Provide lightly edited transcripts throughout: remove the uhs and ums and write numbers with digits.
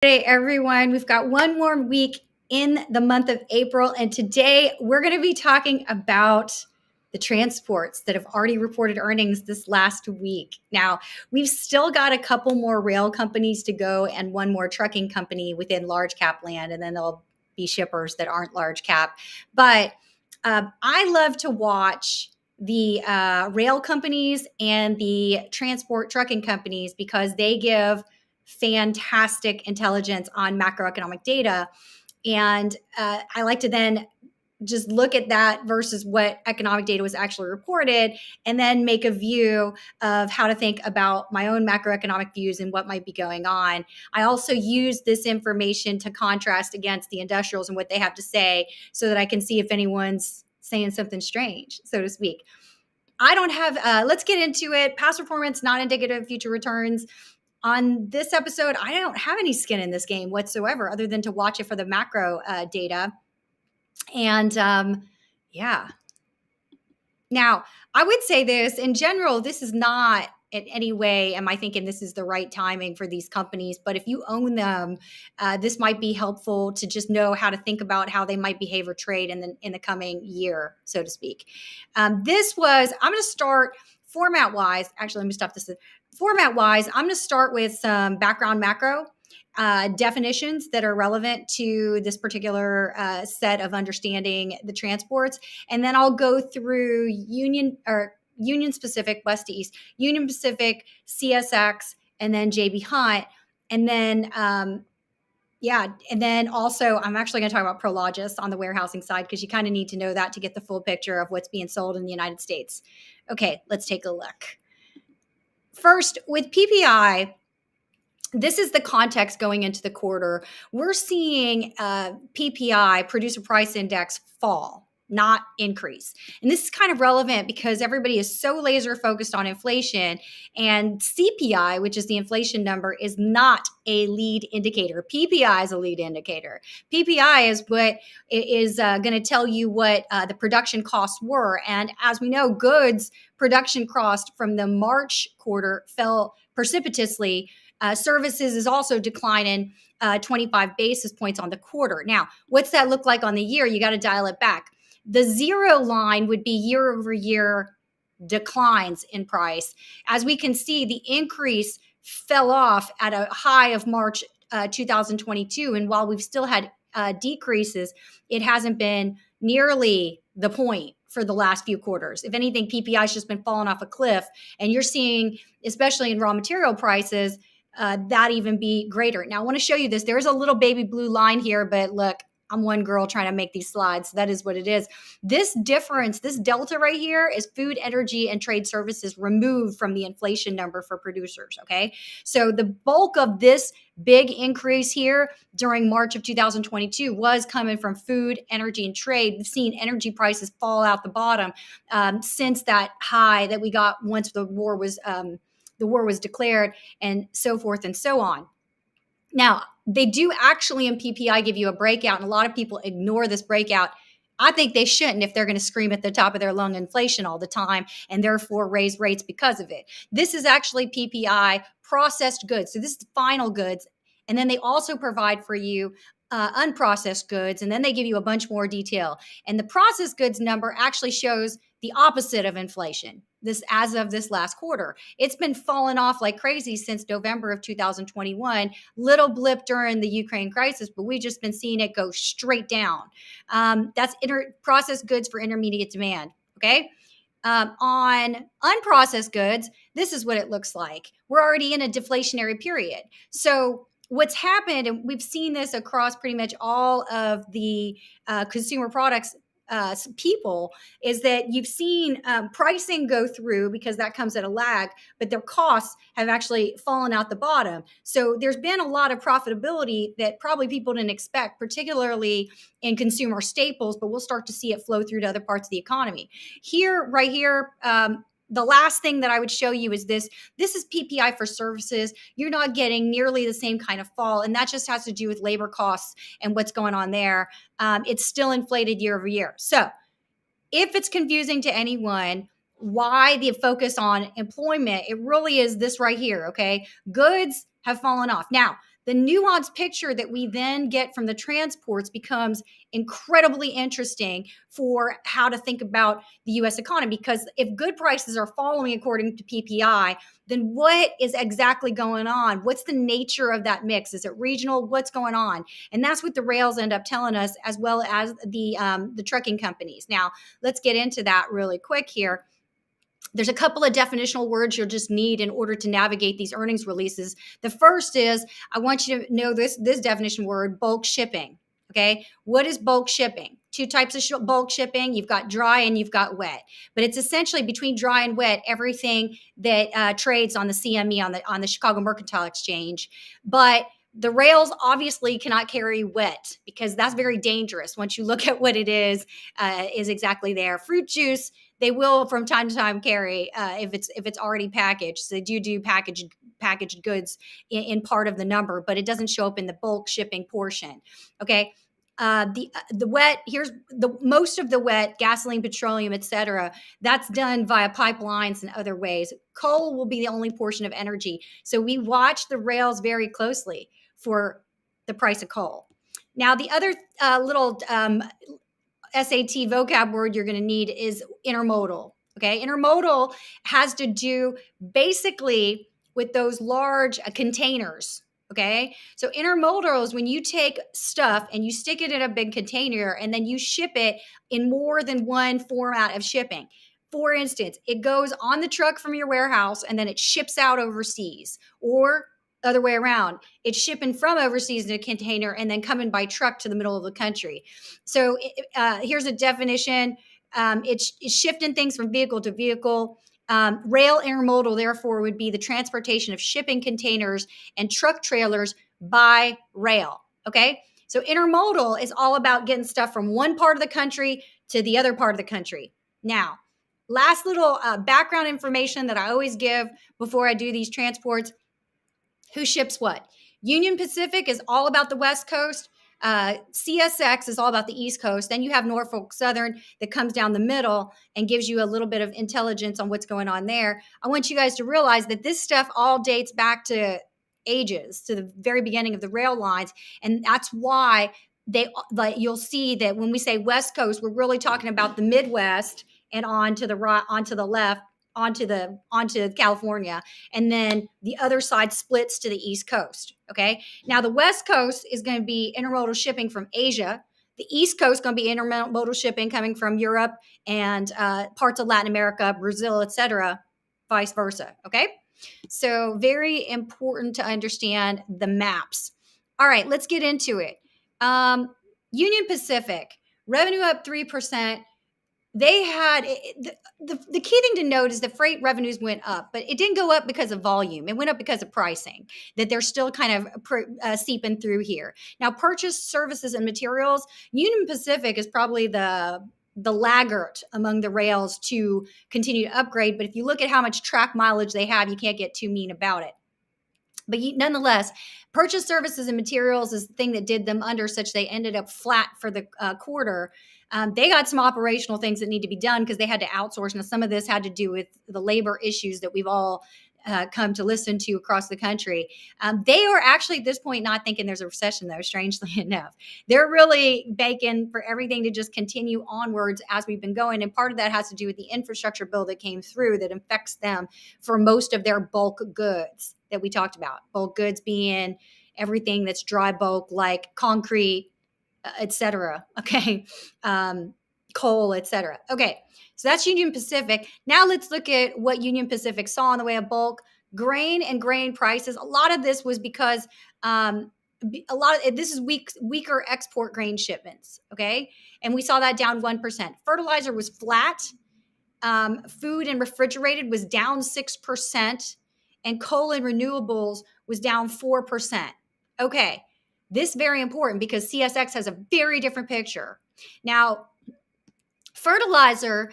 Hey everyone, we've got one more week in the month of April, and today we're going to be talking about the transports that have already reported earnings this last week. Now, we've still got a couple more rail companies to go and one more trucking company within large cap land, and then there'll be shippers that aren't large cap. But I love to watch the rail companies and the transport trucking companies because they give fantastic intelligence on macroeconomic data. And I like to then just look at that versus what economic data was actually reported and then make a view of how to think about my own macroeconomic views and what might be going on. I also use this information to contrast against the industrials and what they have to say so that I can see if anyone's saying something strange, so to speak. I don't have, let's get into it. Past performance, not indicative of future returns. On this episode, I don't have any skin in this game whatsoever other than to watch it for the macro data. And yeah. Now, I would say this in general, this is not in any way am I thinking this is the right timing for these companies. But if you own them, this might be helpful to just know how to think about how they might behave or trade in the coming year, so to speak. I'm going to start format wise. Actually, let me stop this. Format wise, I'm going to start with some background macro definitions that are relevant to this particular set of understanding the transports. And then I'll go through Union specific, west to east, Union Pacific, CSX, and then JB Hunt. And then, and then also I'm actually going to talk about Prologis on the warehousing side because you kind of need to know that to get the full picture of what's being sold in the United States. Okay, let's take a look. First, with PPI, this is the context going into the quarter. We're seeing PPI, producer price index, fall, not increase. And this is kind of relevant because everybody is so laser focused on inflation, and CPI, which is the inflation number, is not a lead indicator. PPI is a lead indicator. PPI is what is going to tell you what the production costs were. And as we know, goods production cost from the March quarter fell precipitously. Services is also declining 25 basis points on the quarter. Now, what's that look like on the year? You got to dial it back. The zero line would be year over year declines in price. As we can see, the increase fell off at a high of March 2022. And while we've still had decreases, it hasn't been nearly the point for the last few quarters. If anything, PPI has just been falling off a cliff. And you're seeing, especially in raw material prices, that even be greater. Now, I want to show you this. There is a little baby blue line here, but look, I'm one girl trying to make these slides. So that is what it is. This difference, this delta right here is food, energy, and trade services removed from the inflation number for producers, okay? So the bulk of this big increase here during March of 2022 was coming from food, energy, and trade. We've seen energy prices fall out the bottom since that high that we got once the war was declared, and so forth and so on. Now, they do actually in PPI give you a breakout, and a lot of people ignore this breakout. I think they shouldn't if they're going to scream at the top of their lung inflation all the time and therefore raise rates because of it. This is actually PPI processed goods. So this is final goods. And then they also provide for you unprocessed goods, and then they give you a bunch more detail. And the processed goods number actually shows the opposite of inflation. This as of this last quarter, it's been falling off like crazy since November of 2021. Little blip during the Ukraine crisis, but we've just been seeing it go straight down. That's processed goods for intermediate demand. Okay. On unprocessed goods, this is what it looks like. We're already in a deflationary period. So what's happened, and we've seen this across pretty much all of the consumer products people, is that you've seen pricing go through because that comes at a lag, but their costs have actually fallen out the bottom. So there's been a lot of profitability that probably people didn't expect, particularly in consumer staples, but we'll start to see it flow through to other parts of the economy. Right here, the last thing that I would show you is this. This is PPI for services. You're not getting nearly the same kind of fall, and that just has to do with labor costs and what's going on there. It's still inflated year over year. So if it's confusing to anyone, why the focus on employment, it really is this right here, okay? Goods have fallen off. Now, the nuanced picture that we then get from the transports becomes incredibly interesting for how to think about the US economy. Because if good prices are following according to PPI, then what is exactly going on? What's the nature of that mix? Is it regional? What's going on? And that's what the rails end up telling us, as well as the trucking companies. Now, let's get into that really quick here. There's a couple of definitional words you'll just need in order to navigate these earnings releases. The first is, I want you to know this definition word, bulk shipping. Okay, what is bulk shipping? Two types of bulk shipping. You've got dry and you've got wet, but it's essentially between dry and wet everything that trades on the CME, on the Chicago Mercantile Exchange. But the rails obviously cannot carry wet because that's very dangerous. Once you look at what it is exactly there. Fruit juice, they will from time to time carry if it's already packaged. So they do packaged goods in part of the number, but it doesn't show up in the bulk shipping portion. Okay. The wet, here's the most of the wet, gasoline, petroleum, etc. That's done via pipelines and other ways. Coal will be the only portion of energy. So we watch the rails very closely for the price of coal. Now, the other little SAT vocab word you're going to need is intermodal. Okay. Intermodal has to do basically with those large containers. Okay. So intermodal is when you take stuff and you stick it in a big container and then you ship it in more than one format of shipping. For instance, it goes on the truck from your warehouse and then it ships out overseas, or other way around. It's shipping from overseas in a container and then coming by truck to the middle of the country. So here's a definition. It's shifting things from vehicle to vehicle. Rail intermodal, therefore, would be the transportation of shipping containers and truck trailers by rail. Okay. So intermodal is all about getting stuff from one part of the country to the other part of the country. Now, last little background information that I always give before I do these transports. Who ships what? Union Pacific is all about the West Coast. CSX is all about the East Coast. Then you have Norfolk Southern that comes down the middle and gives you a little bit of intelligence on what's going on there. I want you guys to realize that this stuff all dates back to ages, to the very beginning of the rail lines. And that's why you'll see that when we say West Coast, we're really talking about the Midwest and on to the right, onto the left, onto California, and then the other side splits to the East Coast. Okay. Now the West Coast is going to be intermodal shipping from Asia. The East Coast is going to be intermodal shipping coming from Europe and parts of Latin America, Brazil, etc., vice versa. Okay. So very important to understand the maps. All right, let's get into it. Union Pacific, revenue up 3%. They had the key thing to note is that freight revenues went up, but it didn't go up because of volume. It went up because of pricing, that they're still kind of seeping through here. Now, purchase services and materials, Union Pacific is probably the laggard among the rails to continue to upgrade. But if you look at how much track mileage they have, you can't get too mean about it. But nonetheless, purchase services and materials is the thing that did them under, such they ended up flat for the quarter. They got some operational things that need to be done because they had to outsource. Now, some of this had to do with the labor issues that we've all come to listen to across the country. They are actually at this point not thinking there's a recession, though, strangely enough. They're really banking for everything to just continue onwards as we've been going. And part of that has to do with the infrastructure bill that came through that affects them for most of their bulk goods that we talked about. Bulk goods being everything that's dry bulk, like concrete, etc. Okay. Coal, etc. Okay. So that's Union Pacific. Now let's look at what Union Pacific saw in the way of bulk grain and grain prices. A lot of this was because this is weaker export grain shipments. Okay. And we saw that down 1%. Fertilizer was flat. Food and refrigerated was down 6%. And coal and renewables was down 4%. Okay. This is very important because CSX has a very different picture. Now, fertilizer,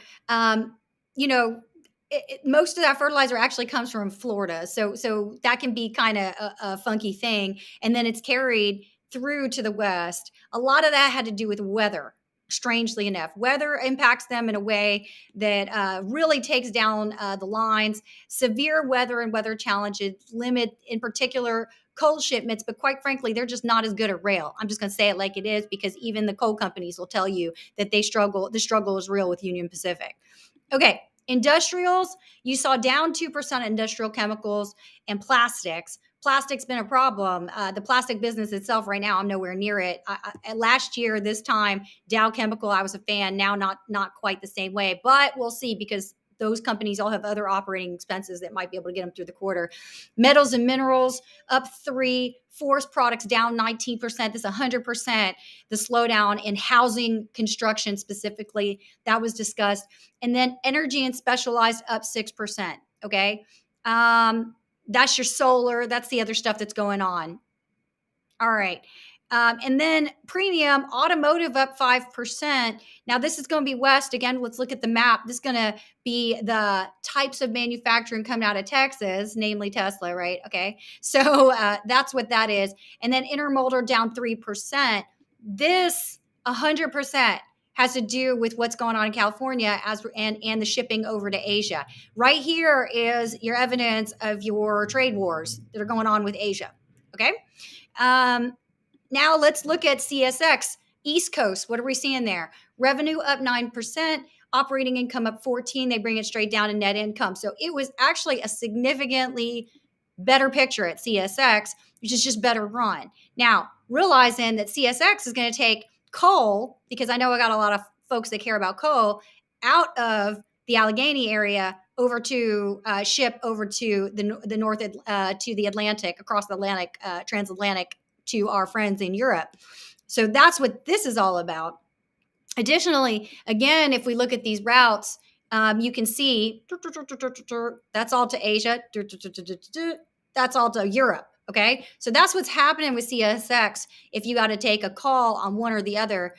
most of that fertilizer actually comes from Florida. So that can be kind of a funky thing. And then it's carried through to the West. A lot of that had to do with weather. Strangely enough, weather impacts them in a way that really takes down the lines. Severe weather and weather challenges limit, in particular, coal shipments, but quite frankly, they're just not as good at rail. I'm just going to say it like it is, because even the coal companies will tell you that they struggle. The struggle is real with Union Pacific. Okay, industrials, you saw down 2% industrial chemicals and plastics. Plastic's been a problem. The plastic business itself right now, I'm nowhere near it. Last year, this time, Dow Chemical, I was a fan. Now, not quite the same way, but we'll see, because those companies all have other operating expenses that might be able to get them through the quarter. Metals and minerals up 3%. Forest products down 19%. This is 100%. The slowdown in housing construction specifically, that was discussed. And then energy and specialized up 6%. Okay. That's your solar. That's the other stuff that's going on. All right. And then premium automotive up 5%. Now, this is going to be West. Again, let's look at the map. This is going to be the types of manufacturing coming out of Texas, namely Tesla, right? Okay. So that's what that is. And then intermodal down 3%. This 100% has to do with what's going on in California and the shipping over to Asia. Right here is your evidence of your trade wars that are going on with Asia. Okay. Now let's look at CSX, East Coast. What are we seeing there? Revenue up 9%, operating income up 14%. They bring it straight down to net income. So it was actually a significantly better picture at CSX, which is just better run. Now, realizing that CSX is going to take coal, because I know I got a lot of folks that care about coal, out of the Allegheny area over to ship over to the north, to the Atlantic, across the Atlantic, transatlantic, to our friends in Europe. So that's what this is all about. Additionally, again, if we look at these routes, you can see that's all to Asia. That's all to Europe. Okay. So that's what's happening with CSX. If you got to take a call on one or the other,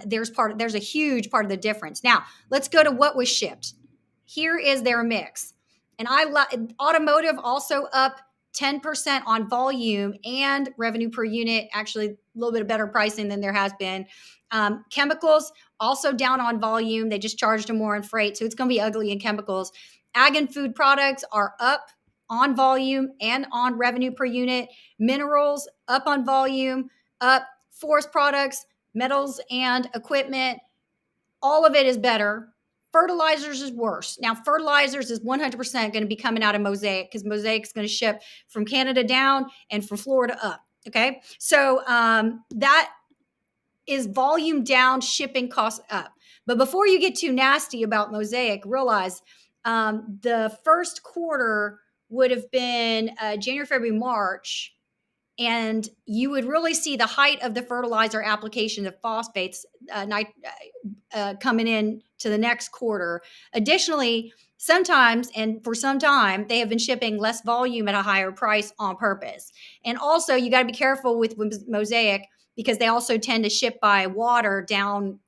there's a huge part of the difference. Now let's go to what was shipped. Here is their mix. And automotive also up 10% on volume and revenue per unit, actually a little bit of better pricing than there has been. Chemicals also down on volume. They just charged them more on freight. So it's going to be ugly in chemicals. Ag and food products are up on volume and on revenue per unit. Minerals up on volume, up. Forest products, metals and equipment, all of it is better. Fertilizers is worse. Now, fertilizers is 100% going to be coming out of Mosaic, because Mosaic is going to ship from Canada down and from Florida up. Okay. So that is volume down, shipping costs up. But before you get too nasty about Mosaic, realize the first quarter would have been January, February, March. And you would really see the height of the fertilizer application of phosphates coming in to the next quarter. Additionally, sometimes, and for some time, they have been shipping less volume at a higher price on purpose. And also, you got to be careful with Mosaic, because they also tend to ship by water down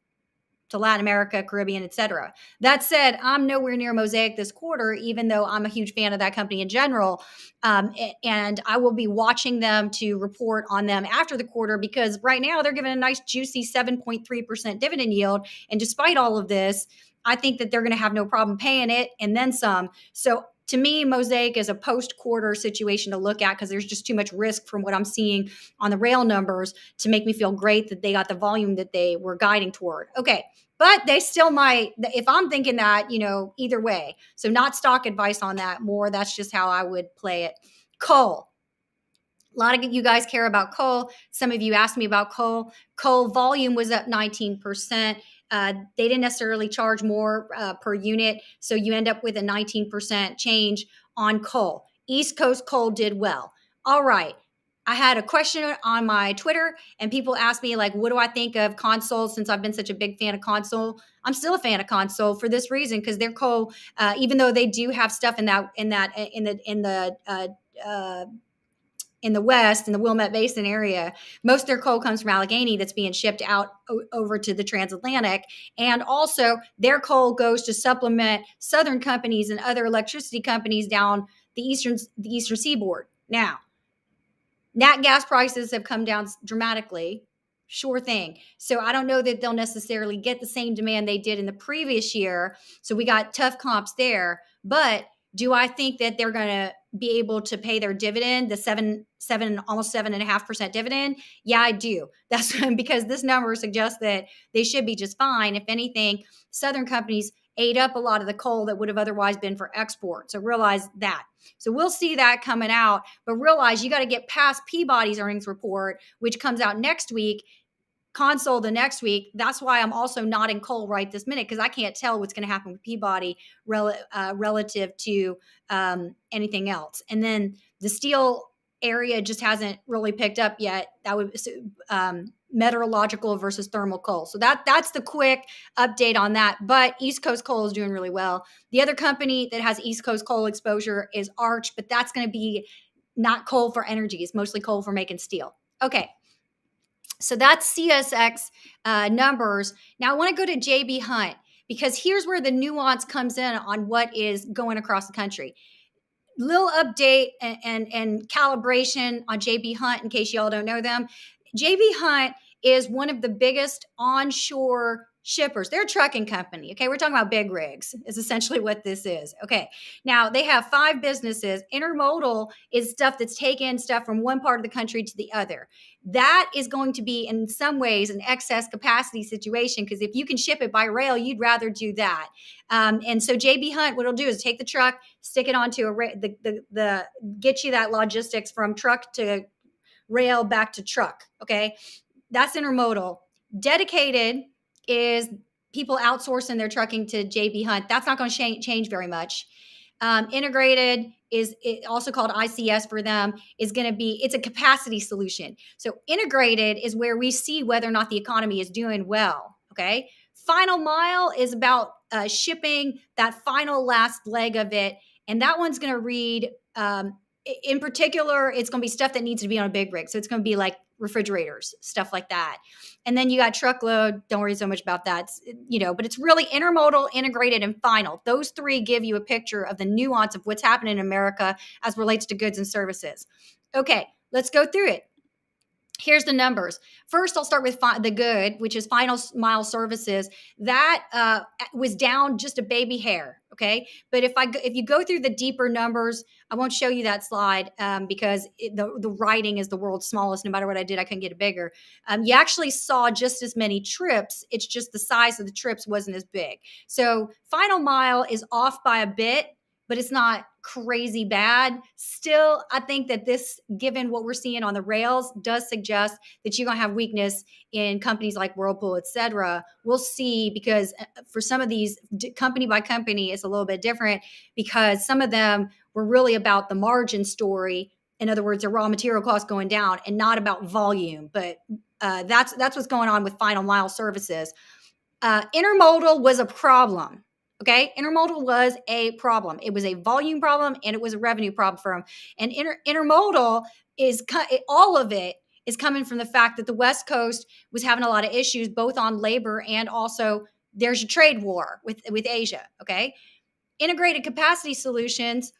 to Latin America, Caribbean, et cetera. That said, I'm nowhere near Mosaic this quarter, even though I'm a huge fan of that company in general. And I will be watching them to report on them after the quarter, because right now they're giving a nice juicy 7.3% dividend yield. And despite all of this, I think that they're going to have no problem paying it and then some. So to me, Mosaic is a post-quarter situation to look at, because there's just too much risk from what I'm seeing on the rail numbers to make me feel great that they got the volume that they were guiding toward. Okay. But they still might, if I'm thinking that, either way. So not stock advice on that, more that's just how I would play it. Coal. A lot of you guys care about coal. Some of you asked me about coal. Coal volume was up 19%. They didn't necessarily charge more per unit. So you end up with a 19% change on coal. East Coast coal did well. All right. I had a question on my Twitter, and people asked me, like, what do I think of Consol, since I've been such a big fan of Consol? I'm still a fan of Consol for this reason, because their coal, even though they do have stuff in the West, in the Wilmette Basin area, most of their coal comes from Allegheny that's being shipped out over to the transatlantic. And also their coal goes to supplement Southern companies and other electricity companies down the eastern seaboard. Now, nat gas prices have come down dramatically. Sure thing. So I don't know that they'll necessarily get the same demand they did in the previous year. So we got tough comps there. But do I think that they're going to be able to pay their dividend, the almost 7.5% dividend? Yeah, I do. That's because this number suggests that they should be just fine. If anything, Southern companies ate up a lot of the coal that would have otherwise been for export. So realize that. So we'll see that coming out, but realize you got to get past Peabody's earnings report, which comes out next week, Console the next week. That's why I'm also not in coal right this minute, because I can't tell what's going to happen with Peabody relative to anything else. And then the steel area just hasn't really picked up yet. That would metallurgical versus thermal coal. So that's the quick update on that. But East Coast coal is doing really well. The other company that has East Coast coal exposure is Arch, but that's going to be not coal for energy. It's mostly coal for making steel. Okay. So that's CSX numbers. Now I want to go to JB Hunt, because here's where the nuance comes in on what is going across the country. Little update and calibration on JB Hunt in case y'all don't know them. JB Hunt is one of the biggest onshore shippers. They're a trucking company. Okay. We're talking about big rigs is essentially what this is. Okay. Now they have 5 businesses. Intermodal is stuff that's taken stuff from one part of the country to the other. That is going to be in some ways an excess capacity situation, because if you can ship it by rail, you'd rather do that. And so JB Hunt, what it'll do is take the truck, stick it onto get you that logistics from truck to rail back to truck. Okay. That's intermodal. Dedicated is people outsourcing their trucking to JB Hunt. That's not going to change very much. Integrated is also called ICS for them, is going to be, it's a capacity solution. So integrated is where we see whether or not the economy is doing well. Okay. Final mile is about shipping that final last leg of it. And that one's going to read, in particular, it's going to be stuff that needs to be on a big rig. So it's going to be like refrigerators, stuff like that. And then you got truckload. Don't worry so much about that, but it's really intermodal, integrated, and final. Those 3 give you a picture of the nuance of what's happening in America as relates to goods and services. Okay, let's go through it. Here's the numbers. First, I'll start with the good, which is final mile services. That was down just a baby hair. Okay, but if you go through the deeper numbers, I won't show you that slide because the writing is the world's smallest. No matter what I did, I couldn't get it bigger. You actually saw just as many trips. It's just the size of the trips wasn't as big. So final mile is off by a bit, but it's not crazy bad. Still, I think that this, given what we're seeing on the rails, does suggest that you're going to have weakness in companies like Whirlpool, et cetera. We'll see, because for some of these, company by company, it's a little bit different, because some of them were really about the margin story. In other words, their raw material costs going down, and not about volume. But that's what's going on with final mile services. Intermodal was a problem. Okay, intermodal was a problem. It was a volume problem, and it was a revenue problem for them. And intermodal is all of it is coming from the fact that the West Coast was having a lot of issues, both on labor and also there's a trade war with Asia. Okay, integrated capacity solutions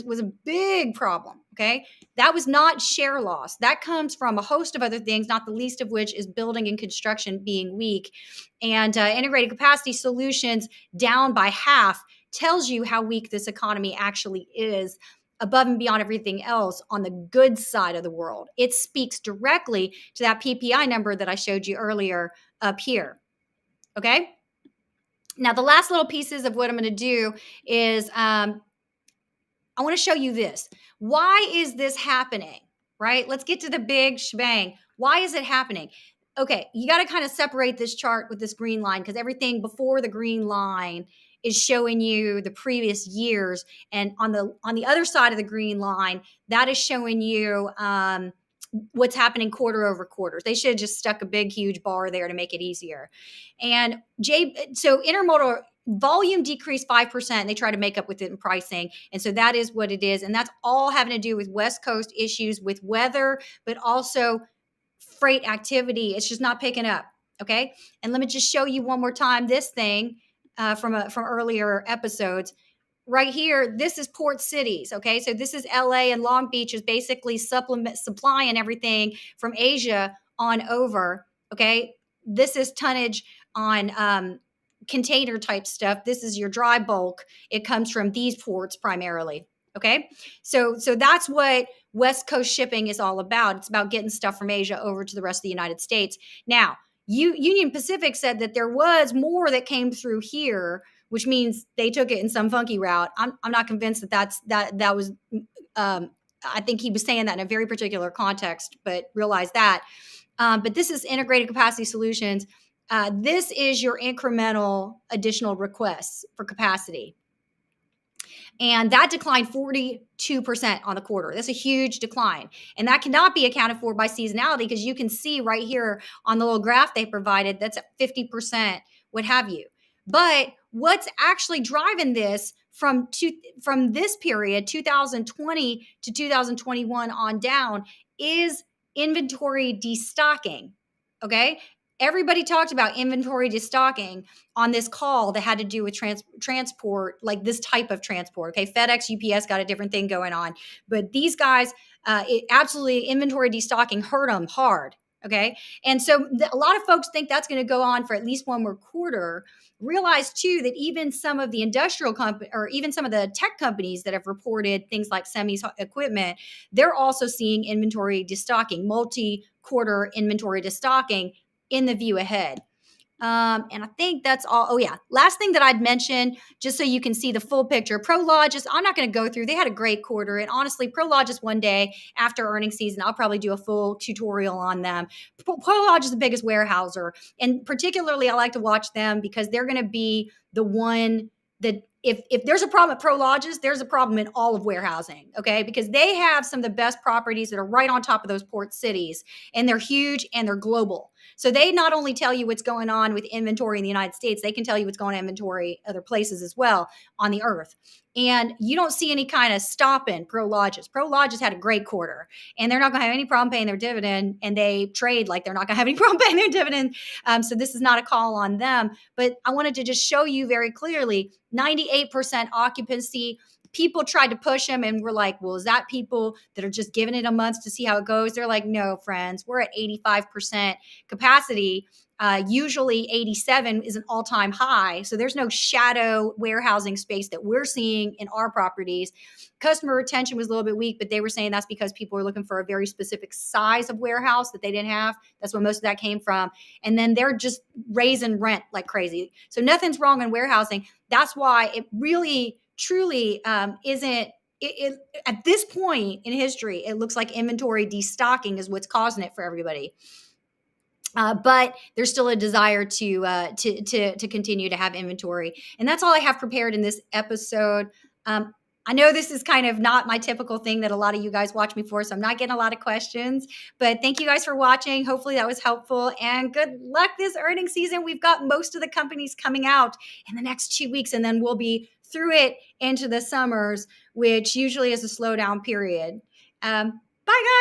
was a big problem. Okay, that was not share loss. That comes from a host of other things, not the least of which is building and construction being weak. And integrated capacity solutions down by half tells you how weak this economy actually is, above and beyond everything else on the goods side of the world. It speaks directly to that PPI number that I showed you earlier up here. Okay. Now, the last little pieces of what I'm going to do is I want to show you this. Why is this happening, right? Let's get to the big shebang. Why is it happening? Okay, you got to kind of separate this chart with this green line, because everything before the green line is showing you the previous years. And on the other side of the green line, that is showing you what's happening quarter over quarter. They should have just stuck a big, huge bar there to make it easier. And so intermodal volume decreased 5%. They try to make up with it in pricing. And so that is what it is. And that's all having to do with West Coast issues with weather, but also freight activity. It's just not picking up. Okay. And let me just show you one more time this thing from earlier episodes. Right here, this is port cities. Okay, so this is LA, and Long Beach is basically supplying everything from Asia on over. Okay, this is tonnage on container type stuff. This is your dry bulk. It comes from these ports primarily. Okay. So that's what West Coast shipping is all about. It's about getting stuff from Asia over to the rest of the United States. Now, Union Pacific said that there was more that came through here, which means they took it in some funky route. I'm not convinced that was. I think he was saying that in a very particular context, but realize that. But this is integrated capacity solutions. This is your incremental additional requests for capacity. And that declined 42% on the quarter. That's a huge decline. And that cannot be accounted for by seasonality, because you can see right here on the little graph they provided, that's at 50%, what have you. But what's actually driving this from this period, 2020 to 2021 on down, is inventory destocking. Okay. Everybody talked about inventory destocking on this call that had to do with transport, like this type of transport. Okay, FedEx, UPS got a different thing going on, but these guys, absolutely inventory destocking hurt them hard. Okay, and so a lot of folks think that's going to go on for at least one more quarter. Realize too that even some of the industrial company, or even some of the tech companies that have reported things like semis equipment, they're also seeing inventory destocking, multi-quarter inventory destocking in the view ahead. And I think that's all. Oh yeah. Last thing that I'd mention, just so you can see the full picture, Prologis, I'm not going to go through. They had a great quarter. And honestly, Prologis, one day after earnings season, I'll probably do a full tutorial on them. Prologis is the biggest warehouser. And particularly, I like to watch them because they're going to be the one that if there's a problem at Prologis, there's a problem in all of warehousing, okay? Because they have some of the best properties that are right on top of those port cities, and they're huge and they're global. So they not only tell you what's going on with inventory in the United States, they can tell you what's going on in inventory other places as well on the earth. And you don't see any kind of stop in Prologis. Prologis had a great quarter, and they're not going to have any problem paying their dividend, and they trade like they're not going to have any problem paying their dividend. So this is not a call on them, but I wanted to just show you very clearly 98% occupancy. People tried to push them, and we're like, well, is that people that are just giving it a month to see how it goes? They're like, no, friends, we're at 85% capacity. Usually 87 is an all-time high. So there's no shadow warehousing space that we're seeing in our properties. Customer retention was a little bit weak, but they were saying that's because people were looking for a very specific size of warehouse that they didn't have. That's where most of that came from. And then they're just raising rent like crazy. So nothing's wrong in warehousing. That's why it really, truly isn't. At this point in history, it looks like inventory destocking is what's causing it for everybody. But there's still a desire to continue to have inventory. And that's all I have prepared in this episode. I know this is kind of not my typical thing that a lot of you guys watch me for, so I'm not getting a lot of questions. But thank you guys for watching. Hopefully that was helpful. And good luck this earnings season. We've got most of the companies coming out in the next 2 weeks, and then we'll be through it into the summers, which usually is a slowdown period. Bye, guys.